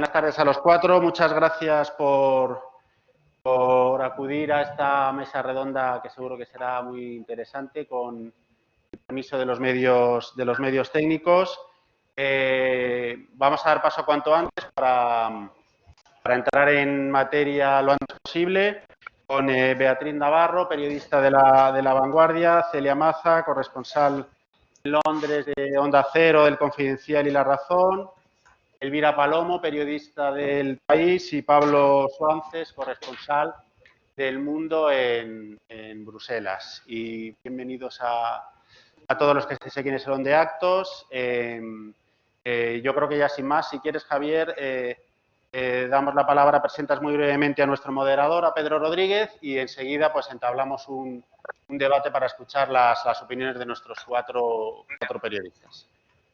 Buenas tardes a los cuatro. Muchas gracias por acudir a esta mesa redonda que seguro que será muy interesante con el permiso de los medios técnicos. Vamos a dar paso cuanto antes para entrar en materia lo antes posible con Beatriz Navarro, periodista de La Vanguardia, Celia Maza, corresponsal en Londres de Onda Cero, del Confidencial y La Razón, Elvira Palomo, periodista del País, y Pablo Suances, corresponsal del Mundo en Bruselas. Y bienvenidos a todos los que estéis aquí en el Salón de Actos. Yo creo que ya sin más, si quieres, Javier, damos la palabra, presentas muy brevemente a nuestro moderador, a Pedro Rodríguez, y enseguida pues entablamos un debate para escuchar las opiniones de nuestros cuatro periodistas.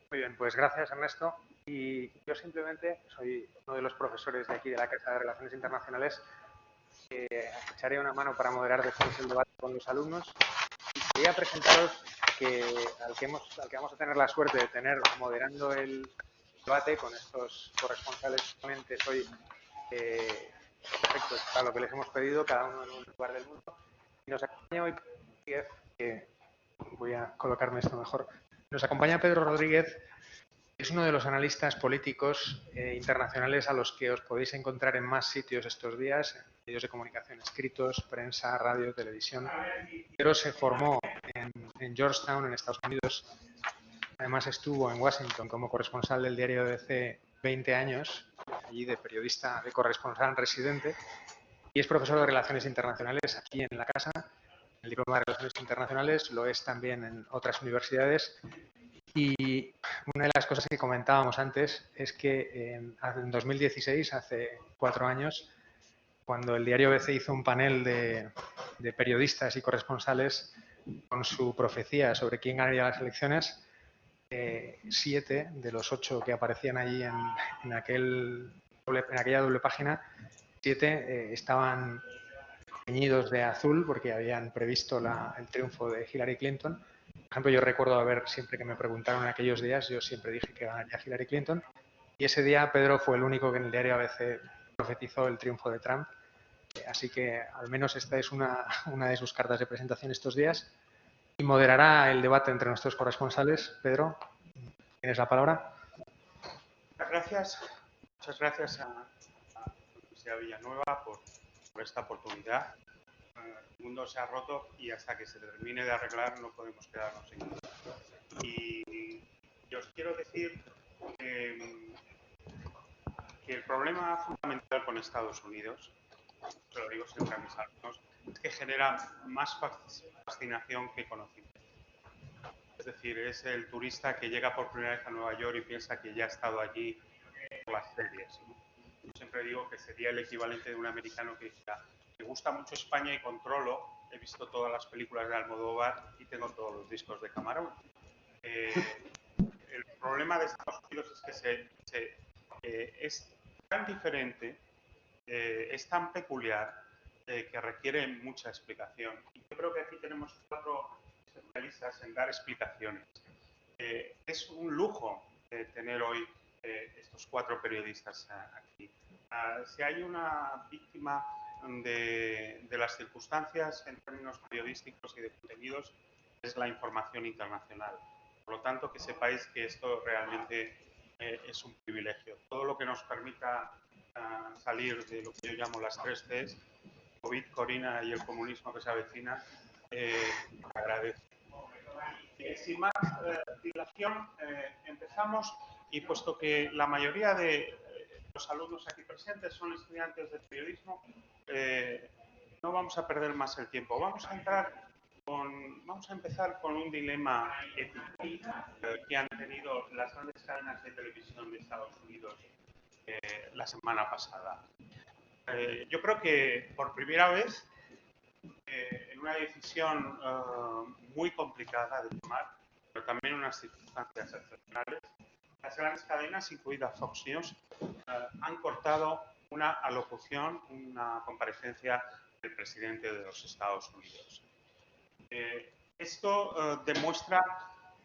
Muy bien, pues gracias, Ernesto. Y yo simplemente soy uno de los profesores de aquí de la Casa de Relaciones Internacionales. Echaré una mano para moderar después el debate con los alumnos. Y quería presentaros al que vamos a tener la suerte de tener moderando el debate con estos corresponsales. Solamente soy perfectos para lo que les hemos pedido, cada uno en un lugar del mundo. Y nos acompaña hoy que voy a colocarme esto mejor. Nos acompaña Pedro Rodríguez. Es uno de los analistas políticos internacionales a los que os podéis encontrar en más sitios estos días, medios de comunicación escritos, prensa, radio, televisión. Pero se formó en Georgetown, en Estados Unidos. Además estuvo en Washington como corresponsal del diario ABC 20 años, allí de periodista, de corresponsal residente, y es profesor de Relaciones Internacionales aquí en la casa. El diploma de Relaciones Internacionales lo es también en otras universidades. Y una de las cosas que comentábamos antes es que en 2016, hace 4 años, cuando el diario ABC hizo un panel de periodistas y corresponsales con su profecía sobre quién ganaría las elecciones, 7 de los 8 que aparecían allí en aquella doble página, 7 estaban teñidos de azul porque habían previsto el triunfo de Hillary Clinton. Por ejemplo, yo recuerdo siempre que me preguntaron en aquellos días, yo siempre dije que ganaría Hillary Clinton. Y ese día Pedro fue el único que en el diario ABC profetizó el triunfo de Trump. Así que al menos esta es una de sus cartas de presentación estos días. Y moderará el debate entre nuestros corresponsales. Pedro, tienes la palabra. Muchas gracias a la Universidad Villanueva por esta oportunidad. El mundo se ha roto y hasta que se termine de arreglar no podemos quedarnos sin nada. Y yo os quiero decir que el problema fundamental con Estados Unidos, se lo digo siempre a mis alumnos, es que genera más fascinación que conocimiento. Es decir, es el turista que llega por primera vez a Nueva York y piensa que ya ha estado allí por las series, ¿no? Yo siempre digo que sería el equivalente de un americano que dijera: me gusta mucho España y controlo, he visto todas las películas de Almodóvar y tengo todos los discos de Camarón. El problema de Estados Unidos es que es tan diferente, es tan peculiar, que requiere mucha explicación. Y yo creo que aquí tenemos 4 especialistas en dar explicaciones. Es un lujo tener hoy estos 4 periodistas aquí. Si hay una víctima de las circunstancias en términos periodísticos y de contenidos, es la información internacional. Por lo tanto, que sepáis que esto realmente es un privilegio. Todo lo que nos permita salir de lo que yo llamo las 3 Cs, COVID, Corina y el comunismo que se avecina, agradezco. Sin más dilación, empezamos, y puesto que la mayoría de los alumnos aquí presentes son estudiantes de periodismo, no vamos a perder más el tiempo. Vamos a empezar con un dilema ético que han tenido las grandes cadenas de televisión de Estados Unidos la semana pasada. Yo creo que por primera vez, en una decisión muy complicada de tomar, pero también en unas circunstancias excepcionales, las grandes cadenas, incluida Fox News, han cortado una alocución, una comparecencia del presidente de los Estados Unidos. Esto demuestra,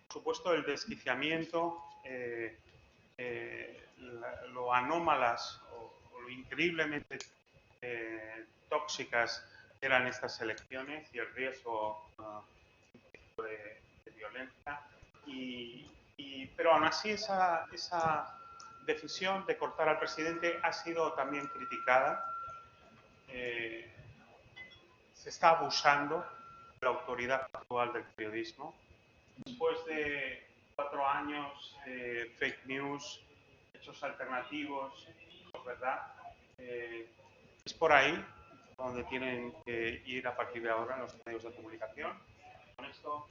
por supuesto, el desquiciamiento, lo anómalas o lo increíblemente tóxicas eran estas elecciones y el riesgo de violencia. Pero aún así esa decisión de cortar al presidente ha sido también criticada. Se está abusando de la autoridad actual del periodismo. Después de 4 años de fake news, hechos alternativos, ¿verdad? Es por ahí donde tienen que ir a partir de ahora los medios de comunicación. Con esto,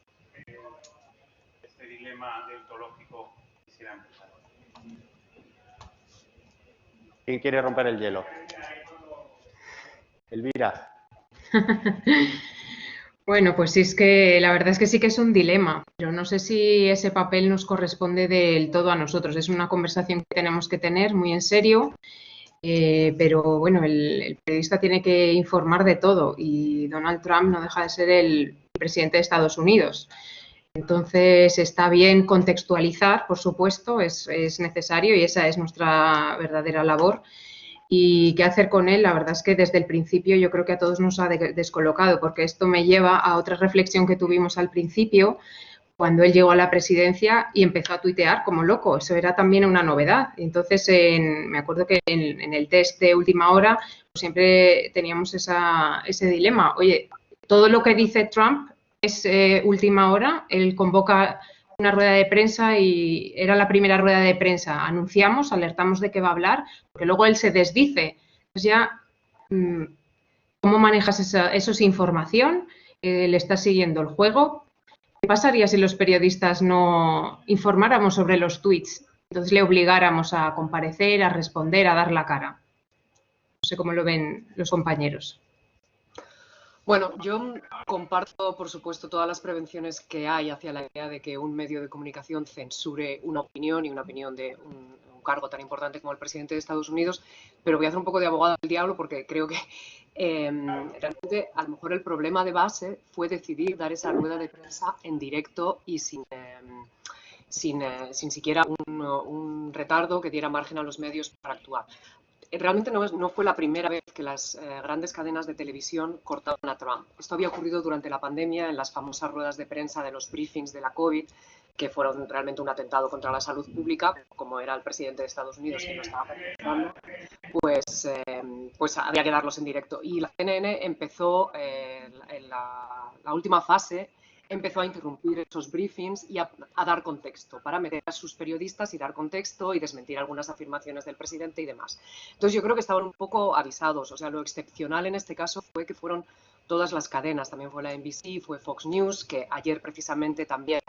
este dilema deontológico quisiera empezar. ¿Quién quiere romper el hielo? Elvira. Bueno, pues sí, es que la verdad es que sí que es un dilema, pero no sé si ese papel nos corresponde del todo a nosotros. Es una conversación que tenemos que tener muy en serio, pero bueno, el periodista tiene que informar de todo y Donald Trump no deja de ser el presidente de Estados Unidos. Entonces está bien contextualizar, por supuesto, es necesario y esa es nuestra verdadera labor. Y qué hacer con él, la verdad es que desde el principio yo creo que a todos nos ha descolocado, porque esto me lleva a otra reflexión que tuvimos al principio, cuando él llegó a la presidencia y empezó a tuitear como loco. Eso era también una novedad. Entonces, me acuerdo que en el test de última hora pues siempre teníamos ese dilema. Oye, todo lo que dice Trump es última hora, él convoca una rueda de prensa y era la primera rueda de prensa. Anunciamos, alertamos de que va a hablar, porque luego él se desdice. Entonces ya, ¿cómo manejas eso sin información? ¿Le estás siguiendo el juego? ¿Qué pasaría si los periodistas no informáramos sobre los tweets? Entonces le obligáramos a comparecer, a responder, a dar la cara. No sé cómo lo ven los compañeros. Bueno, yo comparto, por supuesto, todas las prevenciones que hay hacia la idea de que un medio de comunicación censure una opinión y una opinión de un cargo tan importante como el presidente de Estados Unidos, pero voy a hacer un poco de abogado del diablo porque creo que realmente a lo mejor el problema de base fue decidir dar esa rueda de prensa en directo y sin siquiera un retardo que diera margen a los medios para actuar. Realmente no fue la primera vez que las grandes cadenas de televisión cortaban a Trump. Esto había ocurrido durante la pandemia en las famosas ruedas de prensa de los briefings de la COVID, que fueron realmente un atentado contra la salud pública, como era el presidente de Estados Unidos que lo estaba participando, pues había que darlos en directo. Y la CNN empezó, en la última fase, empezó a interrumpir esos briefings y a dar contexto, para meter a sus periodistas y dar contexto y desmentir algunas afirmaciones del presidente y demás. Entonces yo creo que estaban un poco avisados, o sea, lo excepcional en este caso fue que fueron todas las cadenas, también fue la NBC, fue Fox News, que ayer precisamente también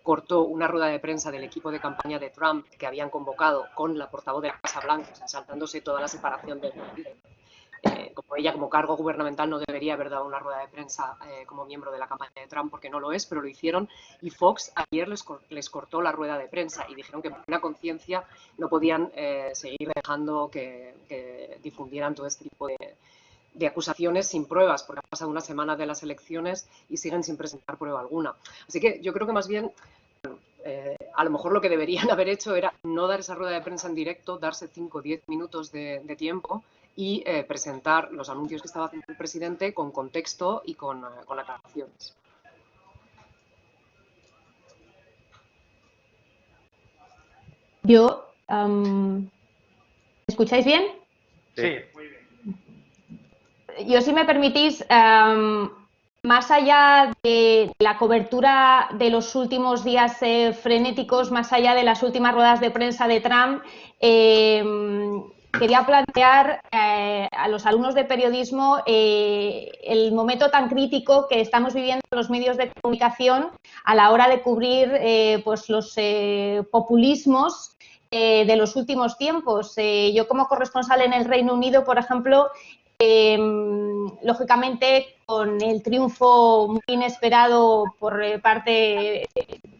cortó una rueda de prensa del equipo de campaña de Trump que habían convocado con la portavoz de la Casa Blanca, o sea, saltándose toda la separación de como ella como cargo gubernamental no debería haber dado una rueda de prensa como miembro de la campaña de Trump porque no lo es, pero lo hicieron y Fox ayer les cortó la rueda de prensa y dijeron que por una conciencia no podían seguir dejando que difundieran todo este tipo de acusaciones sin pruebas, porque ha pasado una semana de las elecciones y siguen sin presentar prueba alguna. Así que yo creo que más bien a lo mejor lo que deberían haber hecho era no dar esa rueda de prensa en directo, darse 5 o 10 minutos de tiempo y presentar los anuncios que estaba haciendo el presidente con contexto y con aclaraciones. Yo, ¿me escucháis bien? Sí. Muy bien. Yo, si me permitís, más allá de la cobertura de los últimos días frenéticos, más allá de las últimas ruedas de prensa de Trump, quería plantear a los alumnos de periodismo el momento tan crítico que estamos viviendo en los medios de comunicación a la hora de cubrir pues los populismos de los últimos tiempos. Yo, como corresponsal en el Reino Unido, por ejemplo, lógicamente con el triunfo muy inesperado por parte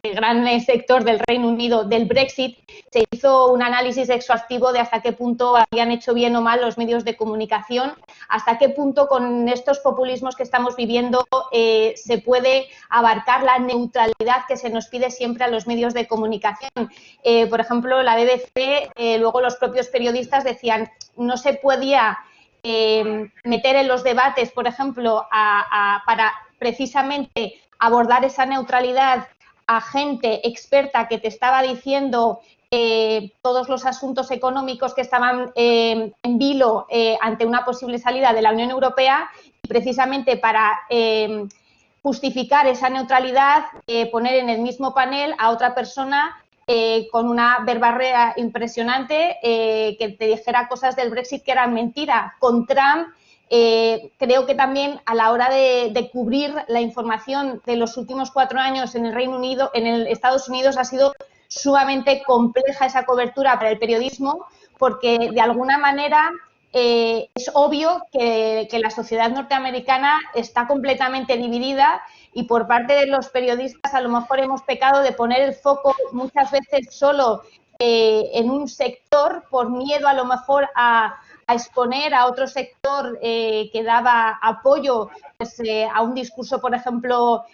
gran sector del Reino Unido del Brexit, se hizo un análisis exhaustivo de hasta qué punto habían hecho bien o mal los medios de comunicación, hasta qué punto con estos populismos que estamos viviendo se puede abarcar la neutralidad que se nos pide siempre a los medios de comunicación. Por ejemplo, la BBC, luego los propios periodistas decían, no se podía meter en los debates, por ejemplo, para precisamente abordar esa neutralidad a gente experta que te estaba diciendo todos los asuntos económicos que estaban en vilo ante una posible salida de la Unión Europea, y precisamente para justificar esa neutralidad, poner en el mismo panel a otra persona con una verborrea impresionante que te dijera cosas del Brexit que eran mentira. Con Trump, creo que también a la hora de cubrir la información de los últimos 4 años en el Reino Unido, en Estados Unidos, ha sido sumamente compleja esa cobertura para el periodismo, porque de alguna manera es obvio que la sociedad norteamericana está completamente dividida, y por parte de los periodistas a lo mejor hemos pecado de poner el foco muchas veces solo en un sector por miedo a lo mejor a exponer a otro sector que daba apoyo pues, a un discurso, por ejemplo,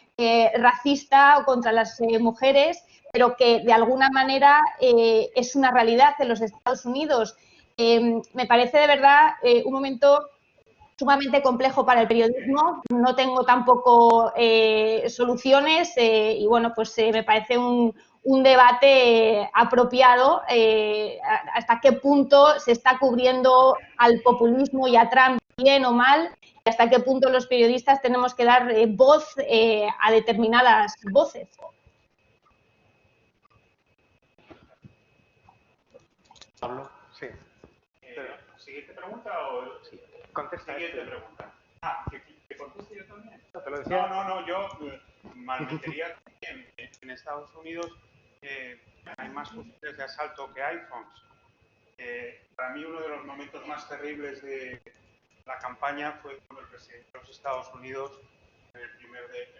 racista o contra las mujeres, pero que de alguna manera es una realidad en los Estados Unidos. Me parece de verdad un momento sumamente complejo para el periodismo. No tengo tampoco soluciones y bueno, pues me parece un debate apropiado hasta qué punto se está cubriendo al populismo y a Trump bien o mal, y hasta qué punto los periodistas tenemos que dar voz a determinadas voces. Pablo, sí. ¿Siguiente pregunta o...? Sí. Contesta. Siguiente pregunta. ¿Que conteste yo también? No, te lo decía. No, yo malmetería también. En Estados Unidos hay más fusiles de asalto que iPhones. Para mí uno de los momentos más terribles de la campaña fue cuando el presidente de los Estados Unidos, en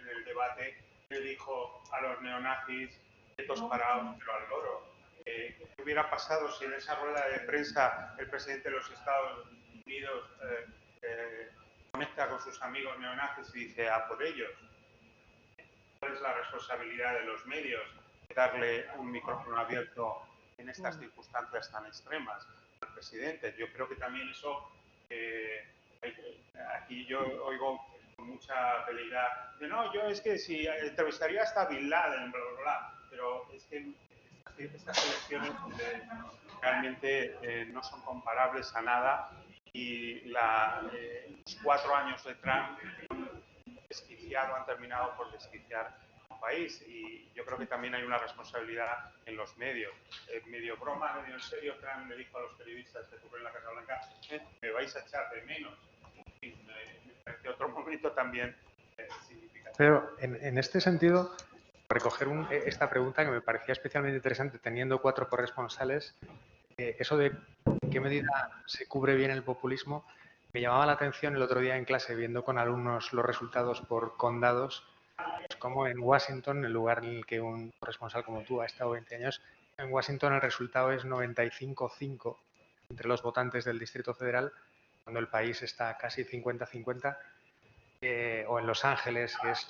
el debate, le dijo a los neonazis, quietos parados, pero al loro. ¿Qué hubiera pasado si en esa rueda de prensa el presidente de los Estados Unidos conecta con sus amigos neonazis y dice, a por ellos? ¿Cuál es la responsabilidad de los medios de darle un micrófono abierto en estas circunstancias tan extremas al presidente? Yo creo que también eso, aquí yo oigo con mucha veleidad, de no, yo es que si entrevistaría hasta a Bin Laden, bla, bla, bla, pero es que estas elecciones realmente no son comparables a nada, y los 4 años de Trump han terminado por desquiciar un país, y yo creo que también hay una responsabilidad en los medios. Medio broma, medio en serio, Trump le dijo a los periodistas que ocurrió en la Casa Blanca, me vais a echar de menos. Y me parece otro momento también significativo. Pero en este sentido, recoger esta pregunta que me parecía especialmente interesante, teniendo 4 corresponsales, eso de en qué medida se cubre bien el populismo, me llamaba la atención el otro día en clase, viendo con alumnos los resultados por condados, pues como en Washington, el lugar en el que un corresponsal como tú ha estado 20 años, en Washington el resultado es 95-5 entre los votantes del Distrito Federal, cuando el país está casi 50-50, o en Los Ángeles, que es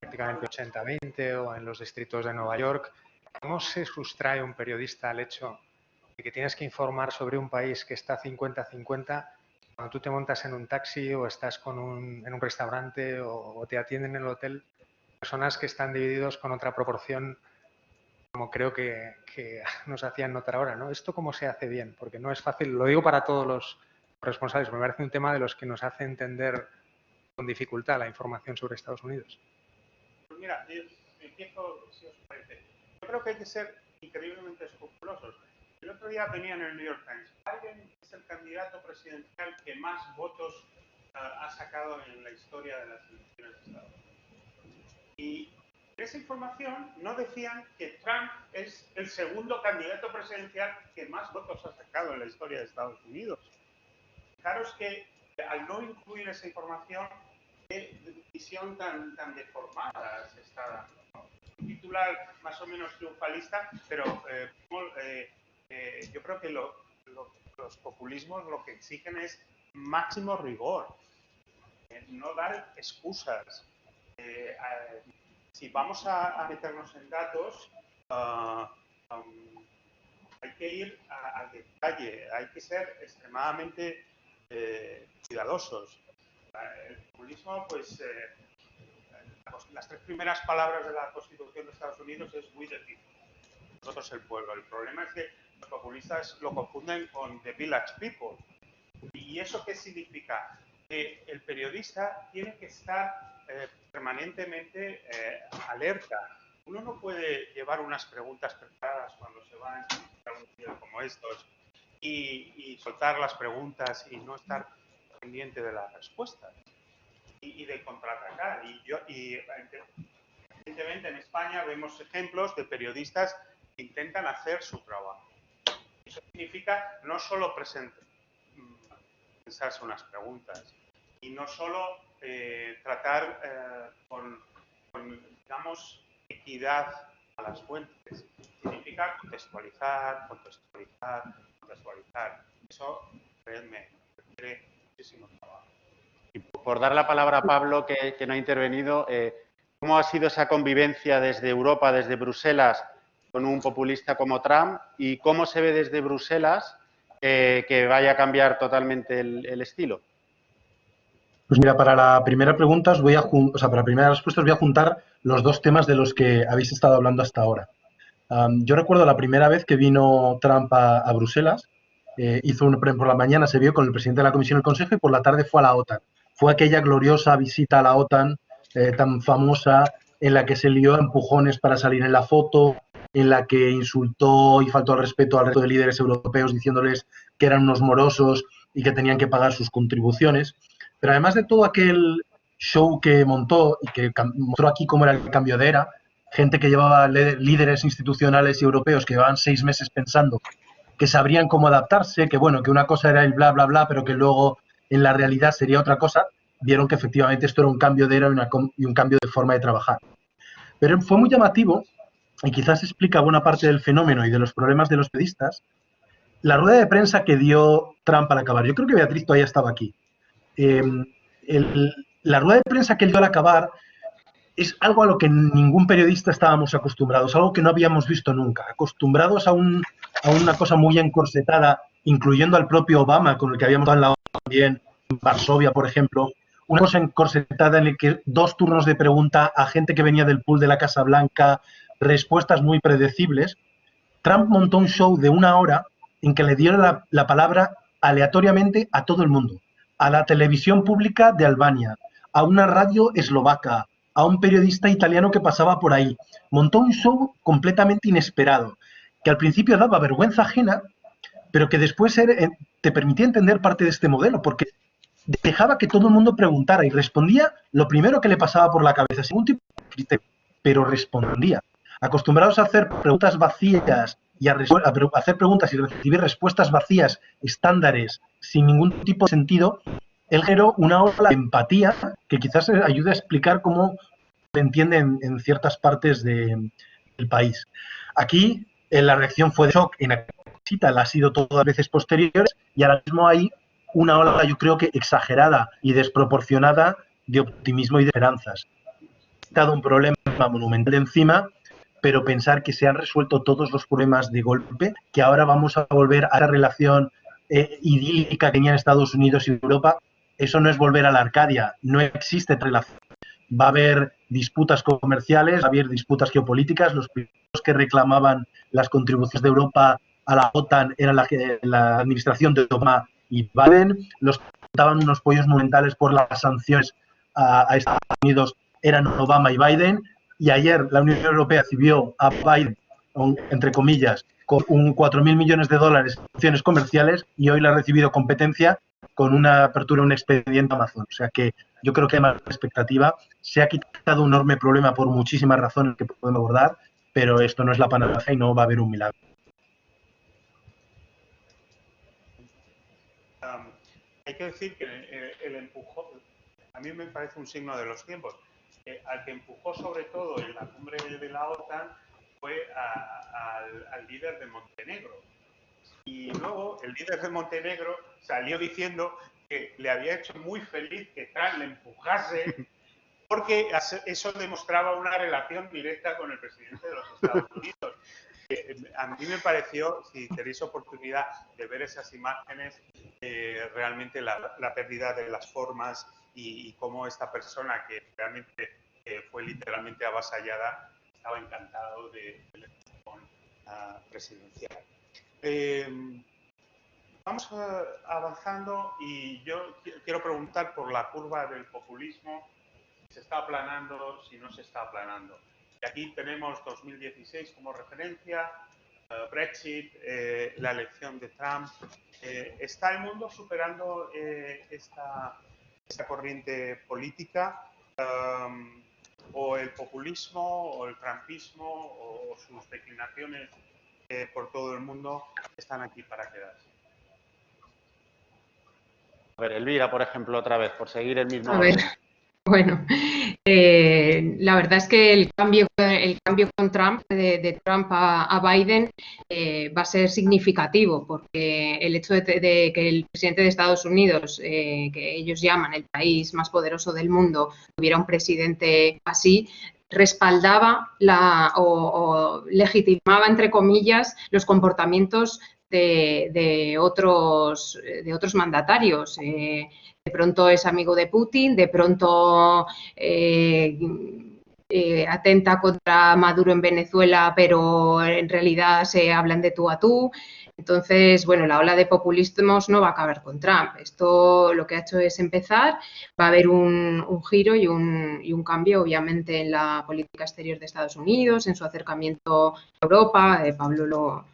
prácticamente 80-20, o en los distritos de Nueva York. ¿Cómo se sustrae un periodista al hecho de que tienes que informar sobre un país que está 50-50 cuando tú te montas en un taxi o estás en un restaurante o te atienden en el hotel personas que están divididos con otra proporción, como creo que nos hacían notar ahora, ¿no? ¿Esto cómo se hace bien? Porque no es fácil, lo digo para todos los responsables, me parece un tema de los que nos hace entender con dificultad la información sobre Estados Unidos. Pues mira, empiezo, si os parece. Yo creo que hay que ser increíblemente escrupulosos. El otro día venía en el New York Times, Biden es el candidato presidencial que más votos ha sacado en la historia de las elecciones de Estados Unidos. Y en esa información no decían que Trump es el segundo candidato presidencial que más votos ha sacado en la historia de Estados Unidos. Claro, es que al no incluir esa información, qué visión tan deformada se está dando, ¿no? titular más o menos triunfalista, pero yo creo que los populismos lo que exigen es máximo rigor, no dar excusas. Si vamos a meternos en datos, hay que ir al detalle, hay que ser extremadamente cuidadosos. El populismo, pues, las 3 primeras palabras de la Constitución de Estados Unidos es "we the people", nosotros el pueblo. El problema es que los populistas lo confunden con "the village people". ¿Y eso qué significa? Que el periodista tiene que estar permanentemente alerta. Uno no puede llevar unas preguntas preparadas cuando se va a un día como estos y soltar las preguntas y no estar pendiente de las respuestas y de contraatacar. Y evidentemente en España vemos ejemplos de periodistas que intentan hacer su trabajo. Eso significa no solo pensarse unas preguntas y no solo tratar con, digamos, equidad a las fuentes. Significa contextualizar. Eso, créanme, requiere muchísimo trabajo. Y por dar la palabra a Pablo, que no ha intervenido, ¿cómo ha sido esa convivencia desde Europa, desde Bruselas, con un populista como Trump? ¿Y cómo se ve desde Bruselas que vaya a cambiar totalmente el estilo? Pues mira, para la primera pregunta para la primera respuesta os voy a juntar los 2 temas de los que habéis estado hablando hasta ahora. Yo recuerdo la primera vez que vino Trump a Bruselas, por la mañana se vio con el presidente de la Comisión del Consejo y por la tarde fue a la OTAN. Fue aquella gloriosa visita a la OTAN tan famosa en la que se lió a empujones para salir en la foto, en la que insultó y faltó al respeto al resto de líderes europeos diciéndoles que eran unos morosos y que tenían que pagar sus contribuciones. Pero además de todo aquel show que montó y que mostró aquí cómo era el cambio de era, gente que llevaba líderes institucionales y europeos que llevaban 6 meses pensando que sabrían cómo adaptarse, que bueno, que una cosa era el bla, bla, bla, pero que luego en la realidad sería otra cosa, vieron que efectivamente esto era un cambio de era y un cambio de forma de trabajar. Pero fue muy llamativo, y quizás explica buena parte del fenómeno y de los problemas de los periodistas, la rueda de prensa que dio Trump al acabar. Yo creo que Beatriz todavía estaba aquí. La rueda de prensa que él dio al acabar es algo a lo que ningún periodista estábamos acostumbrados, algo que no habíamos visto nunca, acostumbrados a una cosa muy encorsetada, incluyendo al propio Obama, con el que habíamos hablado también, en Varsovia, por ejemplo, una cosa encorsetada en la que 2 turnos de pregunta a gente que venía del pool de la Casa Blanca, respuestas muy predecibles. Trump montó un show de 1 hora en que le dieron la palabra aleatoriamente a todo el mundo, a la televisión pública de Albania, a una radio eslovaca, a un periodista italiano que pasaba por ahí. Montó un show completamente inesperado, que al principio daba vergüenza ajena, pero que después te permitía entender parte de este modelo, porque dejaba que todo el mundo preguntara y respondía lo primero que le pasaba por la cabeza, sin ningún tipo de criterio, pero respondía. Acostumbrados a hacer preguntas vacías y a hacer preguntas y recibir respuestas vacías, estándares, sin ningún tipo de sentido, él generó una ola de empatía que quizás ayude a explicar cómo se entiende en ciertas partes del país. Aquí la reacción fue de shock, inacreditada, la ha sido todas las veces posteriores, y ahora mismo hay una ola, yo creo que exagerada y desproporcionada de optimismo y de esperanzas. Ha estado un problema monumental encima, pero pensar que se han resuelto todos los problemas de golpe, que ahora vamos a volver a la relación idílica que tenían Estados Unidos y Europa, eso no es volver a la Arcadia, no existe relación. Va a haber disputas comerciales, va a haber disputas geopolíticas. Los primeros que reclamaban las contribuciones de Europa a la OTAN era la administración de Obama y Biden. Los que daban unos pollos monumentales por las sanciones a Estados Unidos eran Obama y Biden. Y ayer la Unión Europea recibió a Biden, entre comillas, con un 4.000 millones de dólares en sanciones comerciales, y hoy la ha recibido competencia con una apertura, un expediente Amazon. O sea que yo creo que hay más expectativa. Se ha quitado un enorme problema por muchísimas razones que podemos abordar, pero esto no es la panacea y no va a haber un milagro. Hay que decir que el empujón, a mí me parece un signo de los tiempos. al que empujó sobre todo en la cumbre de la OTAN fue al líder de Montenegro. Y luego el líder de Montenegro salió diciendo que le había hecho muy feliz que Trump le empujase porque eso demostraba una relación directa con el presidente de los Estados Unidos. A mí me pareció, si tenéis oportunidad de ver esas imágenes, realmente la pérdida de las formas y cómo esta persona que realmente fue literalmente avasallada estaba encantado del empujón presidencial. Vamos avanzando y yo quiero preguntar por la curva del populismo, si se está aplanando, si no se está aplanando. Y aquí tenemos 2016 como referencia, Brexit, la elección de Trump. ¿Está el mundo superando esta corriente política? ¿O el populismo, o el trumpismo, o sus declinaciones por todo el mundo están aquí para quedarse? A ver, Elvira, por ejemplo, otra vez, por seguir el mismo A ver, orden. bueno, la verdad es que el cambio con Trump, de Trump a Biden, va a ser significativo, porque el hecho de que el presidente de Estados Unidos, que ellos llaman el país más poderoso del mundo, tuviera un presidente así, respaldaba o legitimaba, entre comillas, los comportamientos de otros mandatarios. De pronto es amigo de Putin, de pronto atenta contra Maduro en Venezuela, pero en realidad se hablan de tú a tú. Entonces, bueno, la ola de populismos no va a acabar con Trump. Esto lo que ha hecho es empezar. Va a haber un giro y un cambio, obviamente, en la política exterior de Estados Unidos, en su acercamiento a Europa. Pablo lo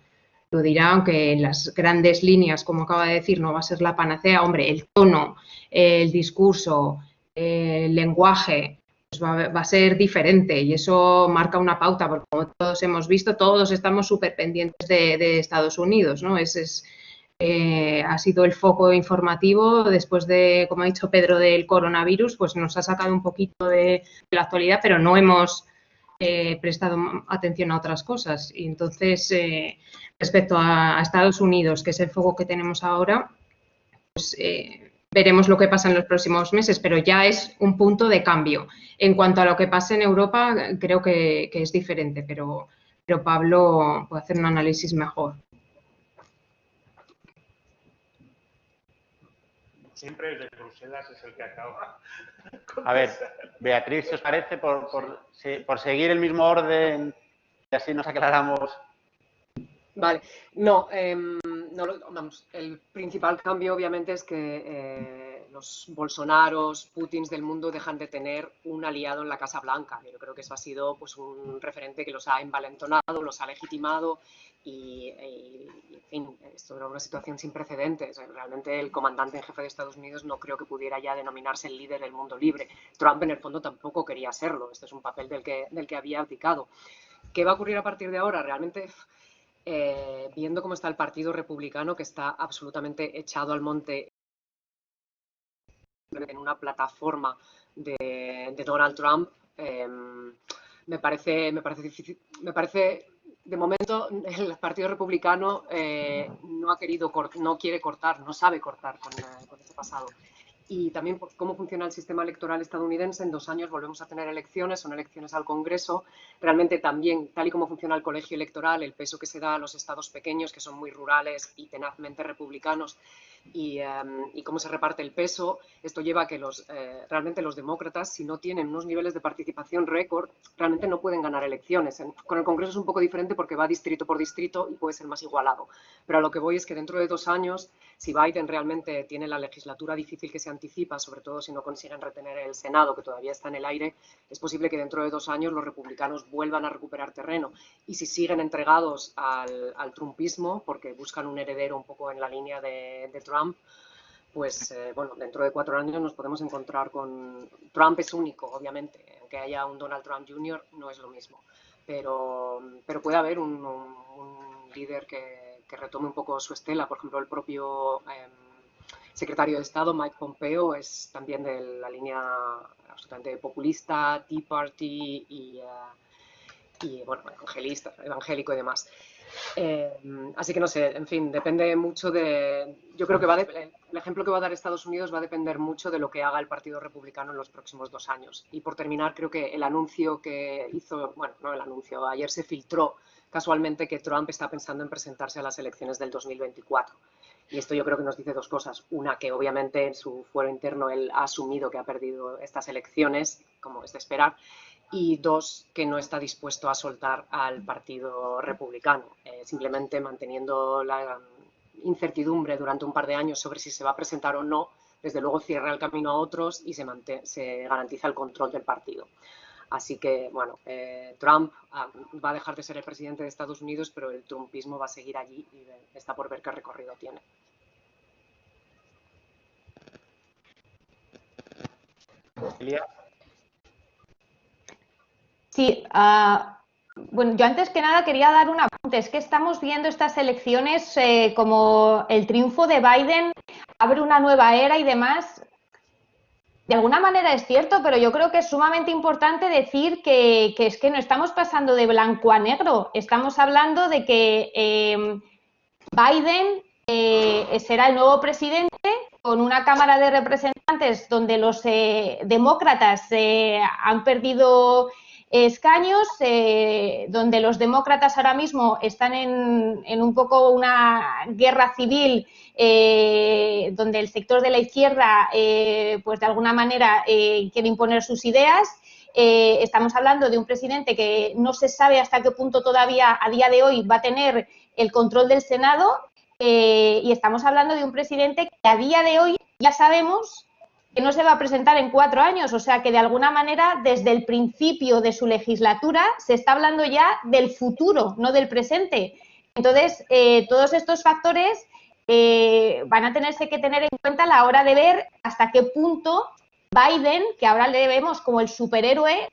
dirá, aunque en las grandes líneas, como acaba de decir, no va a ser la panacea. Hombre, el tono, el discurso, el lenguaje, pues va a ser diferente y eso marca una pauta, porque como todos hemos visto, todos estamos súper pendientes de Estados Unidos, ¿no? Ha sido el foco informativo después de, como ha dicho Pedro, del coronavirus, pues nos ha sacado un poquito de la actualidad, pero no hemos prestado atención a otras cosas. Y entonces, respecto a Estados Unidos, que es el foco que tenemos ahora, pues veremos lo que pasa en los próximos meses, pero ya es un punto de cambio. En cuanto a lo que pasa en Europa, creo que es diferente, pero Pablo puede hacer un análisis mejor. Siempre el de Bruselas es el que acaba. A ver, Beatriz, ¿os parece por seguir el mismo orden y así nos aclaramos? Vale, no, vamos, el principal cambio obviamente es que los Bolsonaros, Putins del mundo dejan de tener un aliado en la Casa Blanca. Yo creo que eso ha sido pues, un referente que los ha envalentonado, los ha legitimado y en fin, esto era una situación sin precedentes. Realmente el comandante en jefe de Estados Unidos no creo que pudiera ya denominarse el líder del mundo libre. Trump en el fondo tampoco quería serlo. Este es un papel del que había abdicado. ¿Qué va a ocurrir a partir de ahora? Realmente... viendo cómo está el Partido Republicano, que está absolutamente echado al monte en una plataforma de Donald Trump, me parece difícil, de momento el Partido Republicano no quiere cortar, no sabe cortar con ese pasado. Y también por cómo funciona el sistema electoral estadounidense. En 2 años volvemos a tener elecciones, son elecciones al Congreso. Realmente también, tal y como funciona el colegio electoral, el peso que se da a los estados pequeños, que son muy rurales y tenazmente republicanos, y cómo se reparte el peso, esto lleva a que realmente los demócratas, si no tienen unos niveles de participación récord, realmente no pueden ganar elecciones. Con el Congreso es un poco diferente porque va distrito por distrito y puede ser más igualado. Pero a lo que voy es que dentro de 2 años, si Biden realmente tiene la legislatura difícil que se anticipa, sobre todo si no consiguen retener el Senado, que todavía está en el aire, es posible que dentro de 2 años los republicanos vuelvan a recuperar terreno. Y si siguen entregados al trumpismo, porque buscan un heredero un poco en la línea de Trump, pues bueno, dentro de 4 años nos podemos encontrar con... Trump es único, obviamente, aunque haya un Donald Trump Jr. no es lo mismo, pero puede haber un líder que retome un poco su estela. Por ejemplo, el propio secretario de Estado, Mike Pompeo, es también de la línea absolutamente populista, Tea Party y bueno, evangélico y demás. Así que no sé, en fin, depende mucho de... Yo creo que el ejemplo que va a dar Estados Unidos va a depender mucho de lo que haga el Partido Republicano en los próximos 2 años. Y por terminar, creo que el anuncio que hizo, bueno, no el anuncio, ayer se filtró casualmente que Trump está pensando en presentarse a las elecciones del 2024. Y esto yo creo que nos dice 2 cosas. Una, que obviamente en su fuero interno él ha asumido que ha perdido estas elecciones, como es de esperar. Y 2, que no está dispuesto a soltar al Partido Republicano, simplemente manteniendo la incertidumbre durante un par de años sobre si se va a presentar o no, desde luego cierra el camino a otros y se garantiza el control del partido. Así que, bueno, Trump va a dejar de ser el presidente de Estados Unidos, pero el trumpismo va a seguir allí y está por ver qué recorrido tiene. Sí, bueno, yo antes que nada quería dar un apunte. Es que estamos viendo estas elecciones como el triunfo de Biden abre una nueva era y demás. De alguna manera es cierto, pero yo creo que es sumamente importante decir que es que no estamos pasando de blanco a negro. Estamos hablando de que Biden será el nuevo presidente con una Cámara de Representantes donde los demócratas han perdido escaños, donde los demócratas ahora mismo están en un poco una guerra civil, donde el sector de la izquierda pues de alguna manera quiere imponer sus ideas. Estamos hablando de un presidente que no se sabe hasta qué punto todavía a día de hoy va a tener el control del Senado, y estamos hablando de un presidente que a día de hoy ya sabemos que no se va a presentar en 4 años, o sea que de alguna manera desde el principio de su legislatura se está hablando ya del futuro, no del presente. Entonces, todos estos factores van a tenerse que tener en cuenta a la hora de ver hasta qué punto Biden, que ahora le vemos como el superhéroe,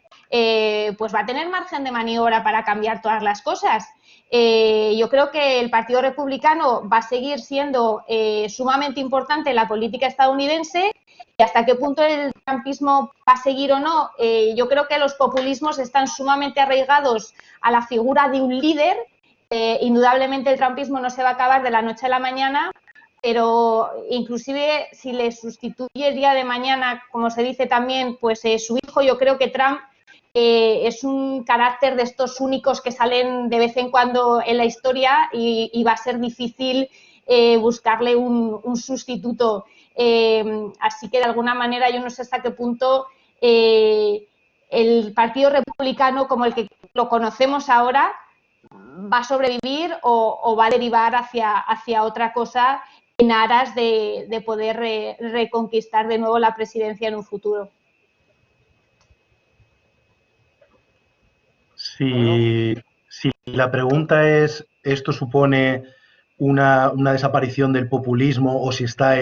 pues va a tener margen de maniobra para cambiar todas las cosas. Yo creo que el Partido Republicano va a seguir siendo sumamente importante en la política estadounidense, y hasta qué punto el trumpismo va a seguir o no. Yo creo que los populismos están sumamente arraigados a la figura de un líder. Indudablemente el trumpismo no se va a acabar de la noche a la mañana, pero inclusive si le sustituye el día de mañana, como se dice también, pues su hijo, yo creo que Trump es un carácter de estos únicos que salen de vez en cuando en la historia y va a ser difícil buscarle un sustituto. Así que de alguna manera yo no sé hasta qué punto el Partido Republicano, como el que lo conocemos ahora, va a sobrevivir o va a derivar hacia otra cosa en aras de poder reconquistar de nuevo la presidencia en un futuro. Si la pregunta es, ¿esto supone una desaparición del populismo o si está